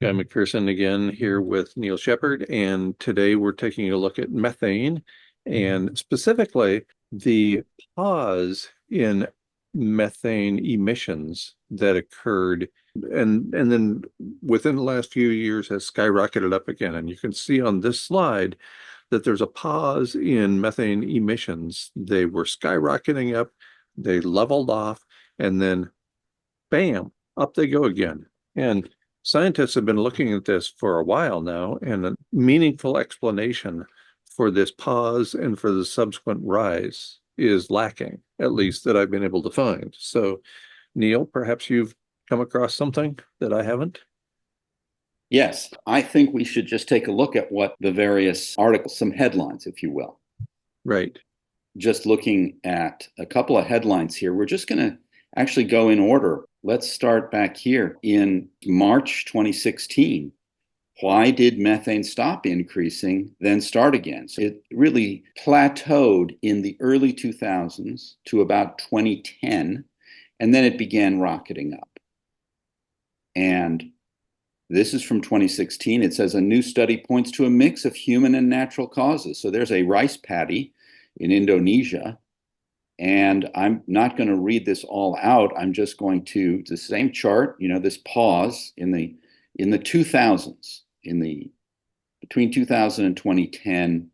Guy McPherson again here with Neil Shepard, and today we're taking a look at methane and specifically the pause in methane emissions that occurred and then within the last few years has skyrocketed up again. And you can see on this slide that there's a pause in methane emissions. They were skyrocketing up, they leveled off, and then bam, up they go again. And scientists have been looking at this for a while now, and a meaningful explanation for this pause and for the subsequent rise is lacking, at least that I've been able to find. So, Neil, perhaps you've come across something that I haven't? Yes, I think we should just take a look at what the various articles, some headlines, if you will. Right. Just looking at a couple of headlines here, we're just going to actually go in order. Let's start back here in March 2016. Why did methane stop increasing, then start again? So it really plateaued in the early 2000s to about 2010, and then it began rocketing up. And this is from 2016. It says a new study points to a mix of human and natural causes. So there's a rice paddy in Indonesia. And I'm not going to read this all out. I'm just going to the same chart, this pause in the 2000s, in the between 2000 and 2010,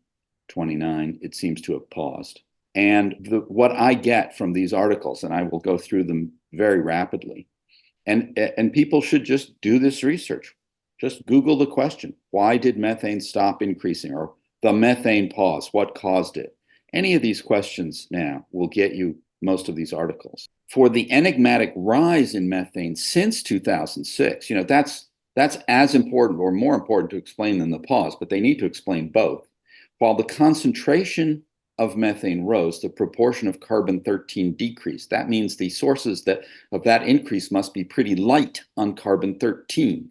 29, it seems to have paused. And what I get from these articles, and I will go through them very rapidly, and people should just do this research. Just Google the question, why did methane stop increasing? Or the methane pause, what caused it? Any of these questions now will get you most of these articles. For the enigmatic rise in methane since 2006, that's as important or more important to explain than the pause, but they need to explain both. While the concentration of methane rose, the proportion of carbon-13 decreased. That means the sources of that increase must be pretty light on carbon-13.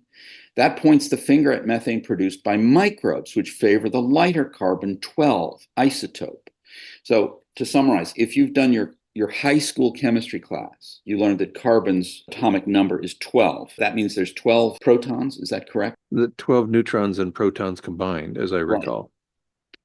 That points the finger at methane produced by microbes, which favor the lighter carbon-12 isotope. So to summarize, if you've done your high school chemistry class, you learned that carbon's atomic number is 12. That means there's 12 protons. Is that correct? The 12 neutrons and protons combined, as I Right. recall.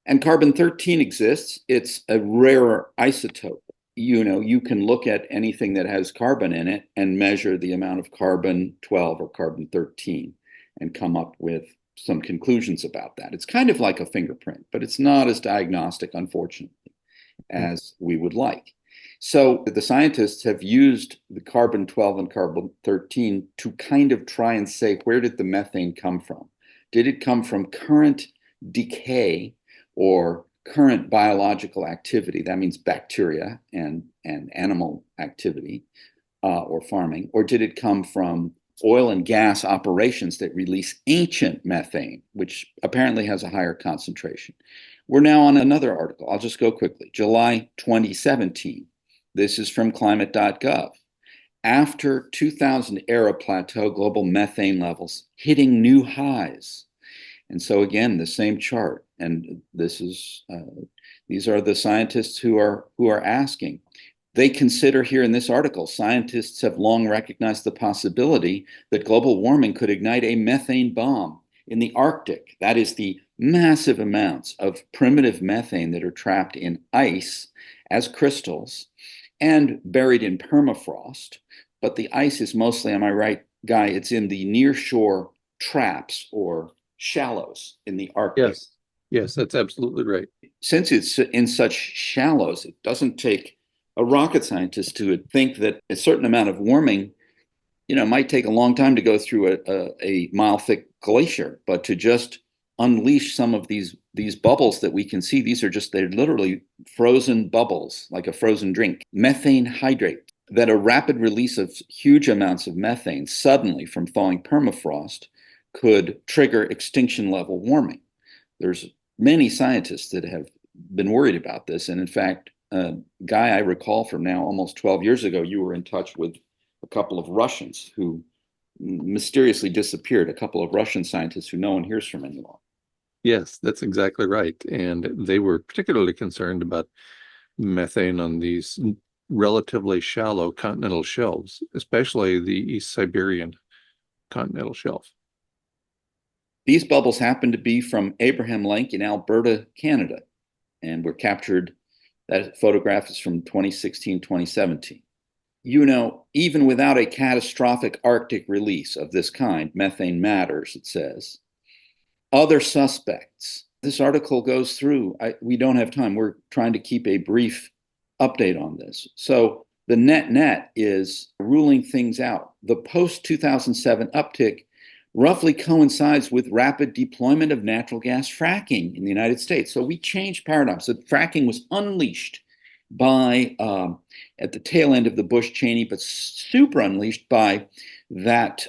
And carbon-13 exists. It's a rarer isotope. You can look at anything that has carbon in it and measure the amount of carbon-12 or carbon-13 and come up with some conclusions about that. It's kind of like a fingerprint, but it's not as diagnostic, unfortunately, as we would like. So the scientists have used the carbon-12 and carbon-13 to kind of try and say, where did the methane come from? Did it come from current decay or current biological activity? That means bacteria and animal activity or farming. Or did it come from oil and gas operations that release ancient methane, which apparently has a higher concentration? We're now on another article. I'll just go quickly. July 2017. This is from climate.gov. After 2000 era plateau, global methane levels hitting new highs. And so again, the same chart. And these are the scientists who are asking. They consider here in this article, scientists have long recognized the possibility that global warming could ignite a methane bomb in the Arctic. That is the massive amounts of primitive methane that are trapped in ice as crystals and buried in permafrost. But the ice is mostly, am I right, Guy? It's in the nearshore traps or shallows in the Arctic. Yes. Yes, that's absolutely right. Since it's in such shallows, it doesn't take a rocket scientist to think that a certain amount of warming, might take a long time to go through a mile thick glacier, but to just unleash some of these bubbles that we can see, they're literally frozen bubbles, like a frozen drink, methane hydrate, that a rapid release of huge amounts of methane suddenly from thawing permafrost could trigger extinction level warming. There's many scientists that have been worried about this. And in fact, Guy, I recall from now almost 12 years ago, you were in touch with a couple of Russians who mysteriously disappeared, a couple of Russian scientists who no one hears from anymore. Yes, that's exactly right. And they were particularly concerned about methane on these relatively shallow continental shelves, especially the East Siberian continental shelf. These bubbles happen to be from Abraham Lake in Alberta, Canada, and were captured. That photograph is from 2016, 2017. Even without a catastrophic Arctic release of this kind, methane matters, it says. Other suspects. This article goes through, we don't have time. We're trying to keep a brief update on this. So the net is ruling things out. The post-2007 uptick roughly coincides with rapid deployment of natural gas fracking in the United States. So we changed paradigms. So fracking was unleashed by, at the tail end of the Bush-Cheney, but super unleashed by that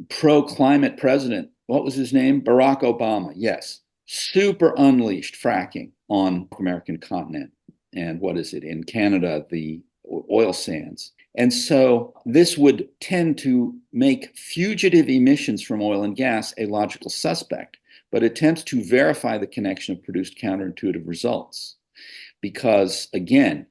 pro-climate president. What was his name? Barack Obama. Yes. Super unleashed fracking on the American continent. And what is it? In Canada, the oil sands. And so this would tend to make fugitive emissions from oil and gas a logical suspect, but attempts to verify the connection have produced counterintuitive results. Because, again,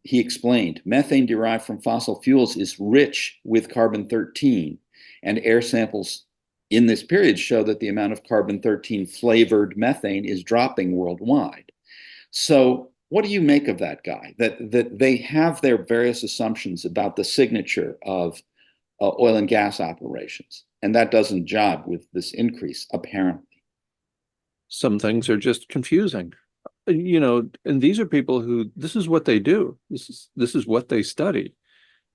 he explained, methane derived from fossil fuels is rich with carbon-13, and air samples in this period show that the amount of carbon-13 flavored methane is dropping worldwide. So what do you make of that, Guy? That they have their various assumptions about the signature of oil and gas operations, and that doesn't jibe with this increase, apparently. Some things are just confusing. And these are people who, this is what they do. This is what they study.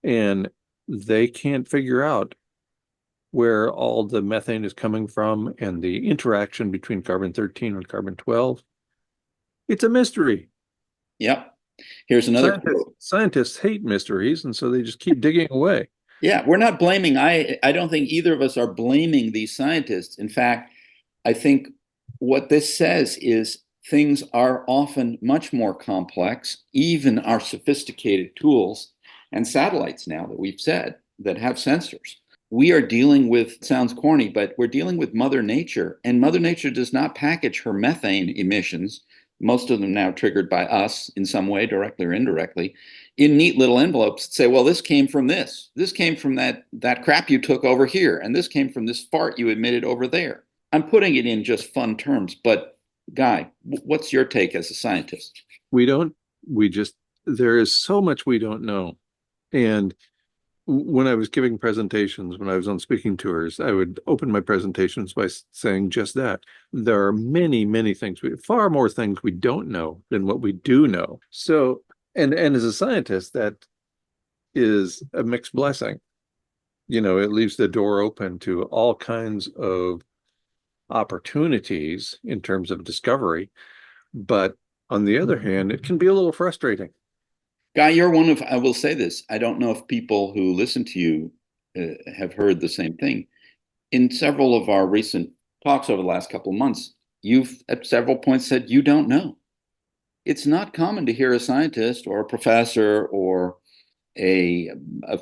And they can't figure out where all the methane is coming from and the interaction between carbon-13 and carbon-12. It's a mystery. Yep. Here's another quote. Scientists hate mysteries, and so they just keep digging away. Yeah, we're not blaming. I don't think either of us are blaming these scientists. In fact, I think what this says is things are often much more complex, even our sophisticated tools and satellites now that we've said that have sensors. We are dealing with, sounds corny, but we're dealing with Mother Nature, and Mother Nature does not package her methane emissions, most of them now triggered by us in some way, directly or indirectly, in neat little envelopes that say, well, this came from this. This came from that crap you took over here, and this came from this fart you emitted over there. I'm putting it in just fun terms, but Guy, what's your take as a scientist? There is so much we don't know. And when I was giving presentations, when I was on speaking tours, I would open my presentations by saying just that. There are many, many things, far more things we don't know than what we do know. So, and as a scientist, that is a mixed blessing. It leaves the door open to all kinds of opportunities in terms of discovery. But on the other hand, it can be a little frustrating. Guy, I will say this, I don't know if people who listen to you have heard the same thing. In several of our recent talks over the last couple of months, you've at several points said you don't know. It's not common to hear a scientist or a professor or a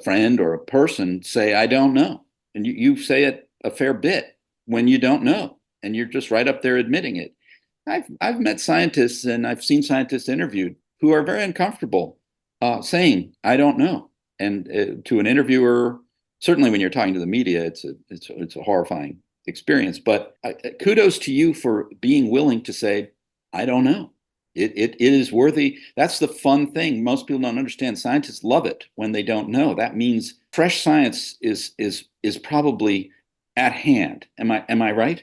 friend or a person say, I don't know. And you say it a fair bit when you don't know, and you're just right up there admitting it. I've met scientists and I've seen scientists interviewed who are very uncomfortable saying, I don't know. And to an interviewer, certainly when you're talking to the media, it's a horrifying experience. But kudos to you for being willing to say, I don't know. It is worthy. That's the fun thing. Most people don't understand. Scientists love it when they don't know. That means fresh science is probably at hand. Am I right?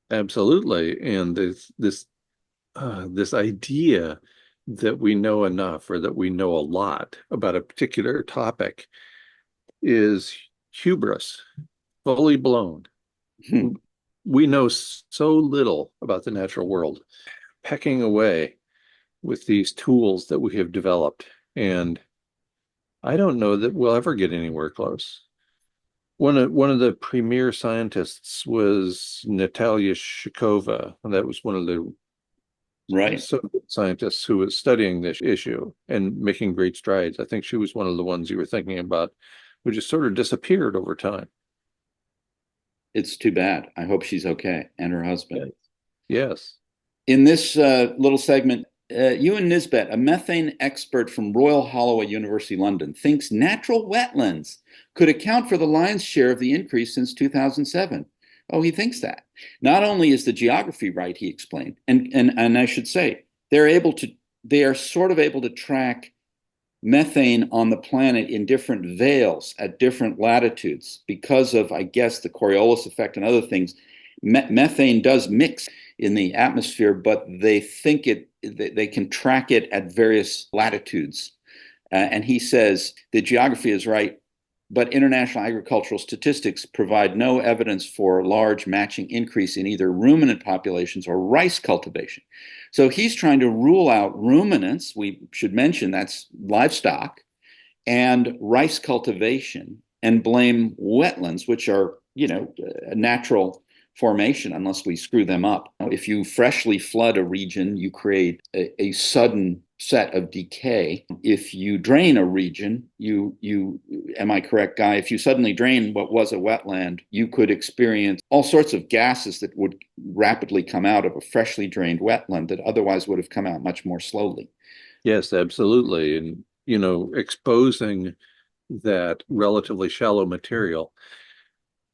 Absolutely. And this idea that we know enough or that we know a lot about a particular topic is hubris, fully blown. We know so little about the natural world, pecking away with these tools that we have developed. And I don't know that we'll ever get anywhere close. One of the premier scientists was Natalia Shikova, and that was one of the scientists who was studying this issue and making great strides. I think she was one of the ones you were thinking about, who just sort of disappeared over time. It's too bad. I hope she's okay, and her husband. Yes. In this little segment, Ewan Nisbet, a methane expert from Royal Holloway University, London, thinks natural wetlands could account for the lion's share of the increase since 2007. Oh, he thinks that. Not only is the geography right, he explained, and I should say, they are sort of able to track methane on the planet in different veils at different latitudes because of, I guess, the Coriolis effect and other things. Methane does mix in the atmosphere, but they think they can track it at various latitudes. And he says the geography is right, but international agricultural statistics provide no evidence for large matching increase in either ruminant populations or rice cultivation. So he's trying to rule out ruminants, we should mention that's livestock, and rice cultivation, and blame wetlands, which are, a natural formation unless we screw them up. If you freshly flood a region, you create a sudden set of decay. If you drain a region, am I correct, Guy? If you suddenly drain what was a wetland, you could experience all sorts of gases that would rapidly come out of a freshly drained wetland that otherwise would have come out much more slowly. Yes, absolutely. And, exposing that relatively shallow material,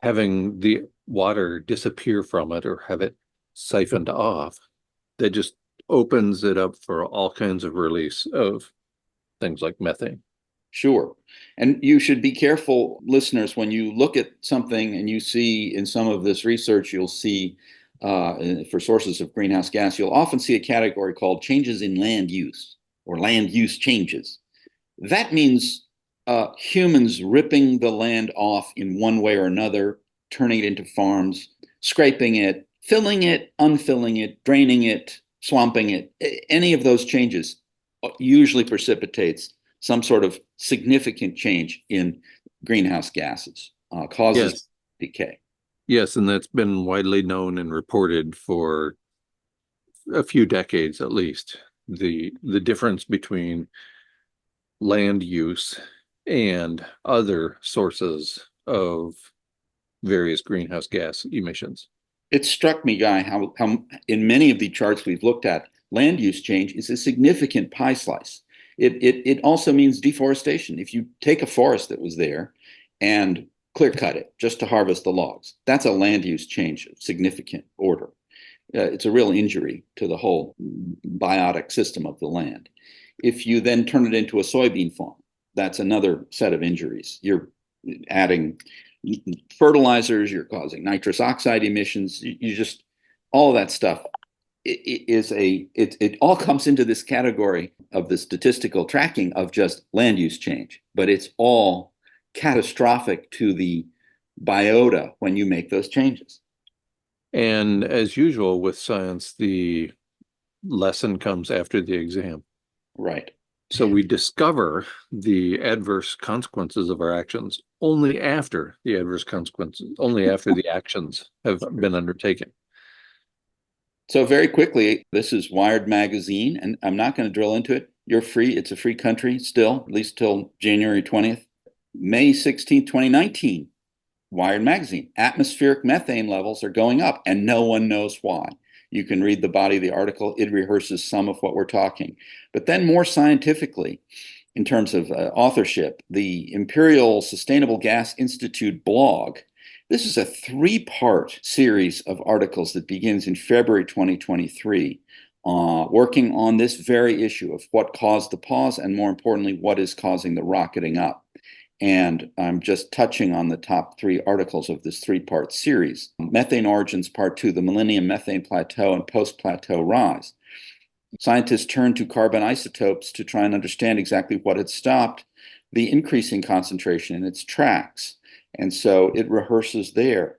having the water disappear from it or have it siphoned off, that just opens it up for all kinds of release of things like methane. Sure. And you should be careful, listeners, when you look at something and you see in some of this research, you'll see for sources of greenhouse gas, you'll often see a category called changes in land use or land use changes. That means humans ripping the land off in one way or another, turning it into farms, scraping it, filling it, unfilling it, draining it, swamping it. Any of those changes usually precipitates some sort of significant change in greenhouse gases, causes Yes. decay. Yes, and that's been widely known and reported for a few decades at least. The difference between land use and other sources of various greenhouse gas emissions. It struck me, Guy, how in many of the charts we've looked at, land use change is a significant pie slice. It also means deforestation. If you take a forest that was there and clear cut it just to harvest the logs, that's a land use change of significant order. It's a real injury to the whole biotic system of the land. If you then turn it into a soybean farm, that's another set of injuries. You're adding fertilizers, you're causing nitrous oxide emissions, you just, all of that stuff it all comes into this category of the statistical tracking of just land use change, but it's all catastrophic to the biota when you make those changes. And as usual with science, the lesson comes after the exam. Right. So we discover the adverse consequences of our actions only after the adverse consequences, only after the actions have been undertaken. So very quickly, this is Wired Magazine, and I'm not going to drill into it. You're free. It's a free country still, at least till January 20th. May 16th, 2019, Wired Magazine. Atmospheric methane levels are going up, and no one knows why. You can read the body of the article. It rehearses some of what we're talking. But then more scientifically, in terms of authorship, the Imperial Sustainable Gas Institute blog. This is a three-part series of articles that begins in February 2023, working on this very issue of what caused the pause and, more importantly, what is causing the rocketing up. And I'm just touching on the top three articles of this three-part series. Methane Origins, Part 2, the Millennium Methane Plateau and Post-Plateau Rise. Scientists turned to carbon isotopes to try and understand exactly what had stopped the increasing concentration in its tracks. And so it rehearses there.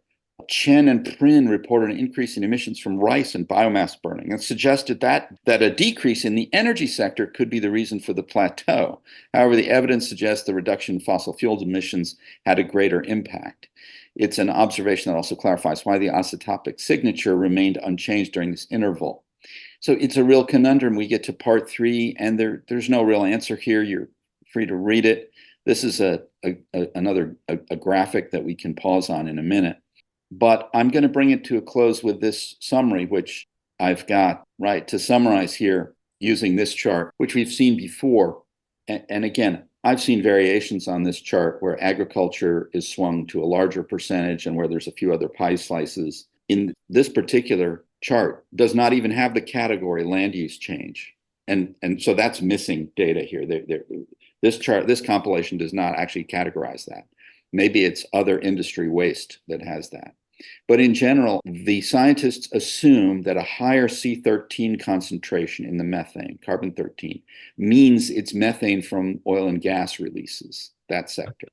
Chen and Prin reported an increase in emissions from rice and biomass burning and suggested that a decrease in the energy sector could be the reason for the plateau. However, the evidence suggests the reduction in fossil fuel emissions had a greater impact. It's an observation that also clarifies why the isotopic signature remained unchanged during this interval. So it's a real conundrum. We get to part 3, and there's no real answer here. You're free to read it. This is another graphic that we can pause on in a minute. But I'm going to bring it to a close with this summary, which I've got, right, to summarize here using this chart, which we've seen before. And again, I've seen variations on this chart where agriculture is swung to a larger percentage and where there's a few other pie slices. In this particular chart, does not even have the category land use change. And so that's missing data here. This chart, this compilation does not actually categorize that. Maybe it's other industry waste that has that. But in general, the scientists assume that a higher C13 concentration in the methane, carbon 13, means it's methane from oil and gas releases, that sector.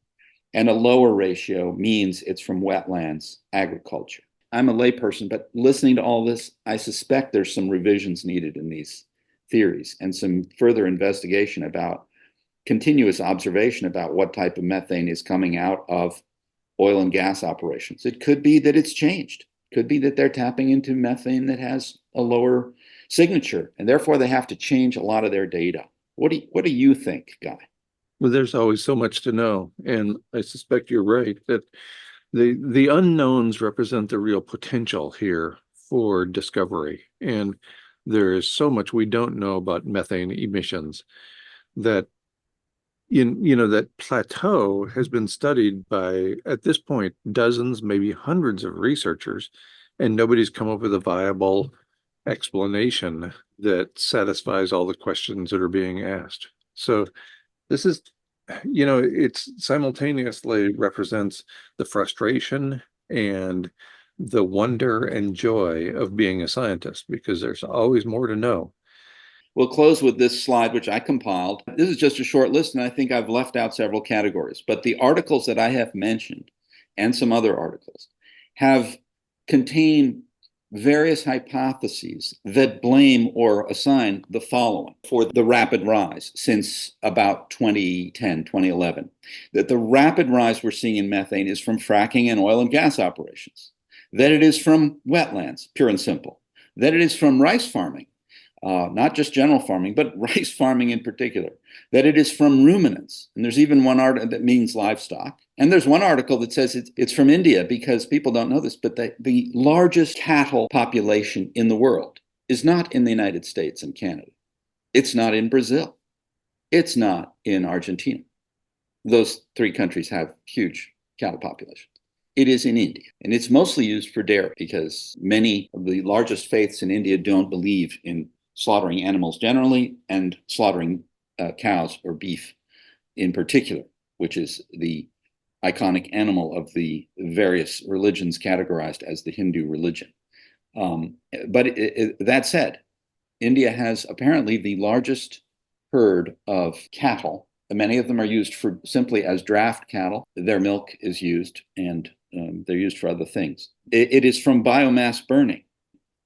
And a lower ratio means it's from wetlands, agriculture. I'm a layperson, but listening to all this, I suspect there's some revisions needed in these theories and some further investigation about continuous observation about what type of methane is coming out of oil and gas operations. It could be that it's changed. It could be that they're tapping into methane that has a lower signature, and therefore they have to change a lot of their data. What do you think, Guy? Well, there's always so much to know, and I suspect you're right that the unknowns represent the real potential here for discovery. And there is so much we don't know about methane emissions that that plateau has been studied by, at this point, dozens, maybe hundreds of researchers, and nobody's come up with a viable explanation that satisfies all the questions that are being asked. So this is, it's simultaneously represents the frustration and the wonder and joy of being a scientist, because there's always more to know. We'll close with this slide, which I compiled. This is just a short list, and I think I've left out several categories. But the articles that I have mentioned, and some other articles, have contained various hypotheses that blame or assign the following for the rapid rise since about 2010, 2011. That the rapid rise we're seeing in methane is from fracking and oil and gas operations. That it is from wetlands, pure and simple. That it is from rice farming. Not just general farming, but rice farming in particular, that it is from ruminants. And there's even one article that means livestock. And there's one article that says it's from India, because people don't know this, but the largest cattle population in the world is not in the United States and Canada. It's not in Brazil. It's not in Argentina. Those three countries have huge cattle populations. It is in India, and it's mostly used for dairy because many of the largest faiths in India don't believe in slaughtering animals generally and slaughtering cows or beef in particular, which is the iconic animal of the various religions categorized as the Hindu religion. But that said, India has apparently the largest herd of cattle. Many of them are used for simply as draft cattle. Their milk is used, and they're used for other things. It is from biomass burning,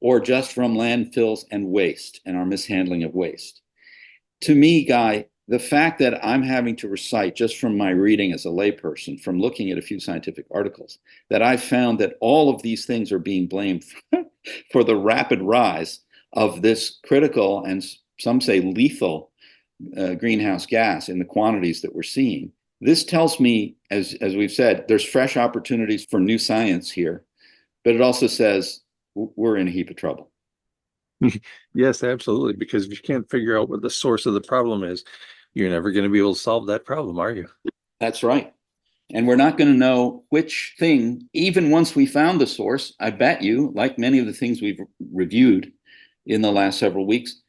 or just from landfills and waste and our mishandling of waste. To me, Guy, the fact that I'm having to recite just from my reading as a layperson, from looking at a few scientific articles, that I've found that all of these things are being blamed for the rapid rise of this critical and some say lethal greenhouse gas in the quantities that we're seeing. This tells me, as we've said, there's fresh opportunities for new science here, but it also says we're in a heap of trouble. Yes, absolutely. Because if you can't figure out what the source of the problem is, you're never going to be able to solve that problem, are you? That's right. And we're not going to know which thing, even once we found the source, I bet you, like many of the things we've reviewed in the last several weeks,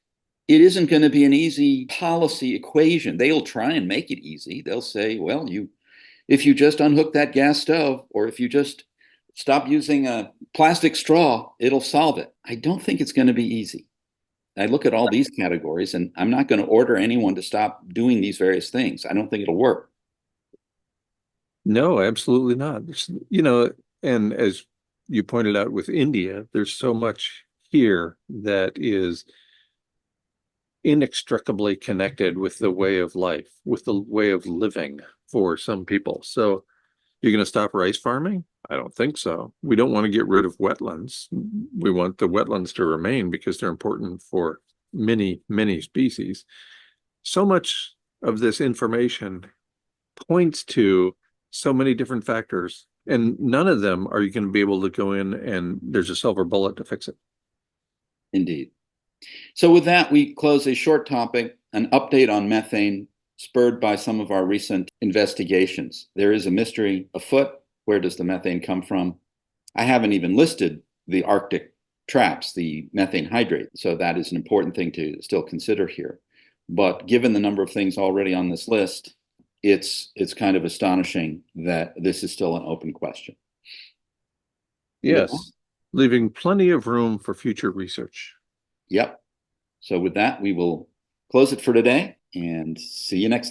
it isn't going to be an easy policy equation. They'll try and make it easy. They'll say, well, if you just unhook that gas stove, or if you just stop using a plastic straw, it'll solve it. I don't think it's going to be easy. I look at all these categories, and I'm not going to order anyone to stop doing these various things. I don't think it'll work. No, absolutely not. And as you pointed out with India, there's so much here that is inextricably connected with the way of life, with the way of living for some people. So you're going to stop rice farming? I don't think so. We don't want to get rid of wetlands. We want the wetlands to remain because they're important for many, many species. So much of this information points to so many different factors, and none of them are you going to be able to go in and there's a silver bullet to fix it. Indeed. So with that, we close a short topic, an update on methane spurred by some of our recent investigations. There is a mystery afoot. Where does the methane come from? I haven't even listed the Arctic traps, the methane hydrate. So that is an important thing to still consider here. But given the number of things already on this list, it's kind of astonishing that this is still an open question. Yes, leaving plenty of room for future research. Yep. So with that, we will close it for today and see you next time.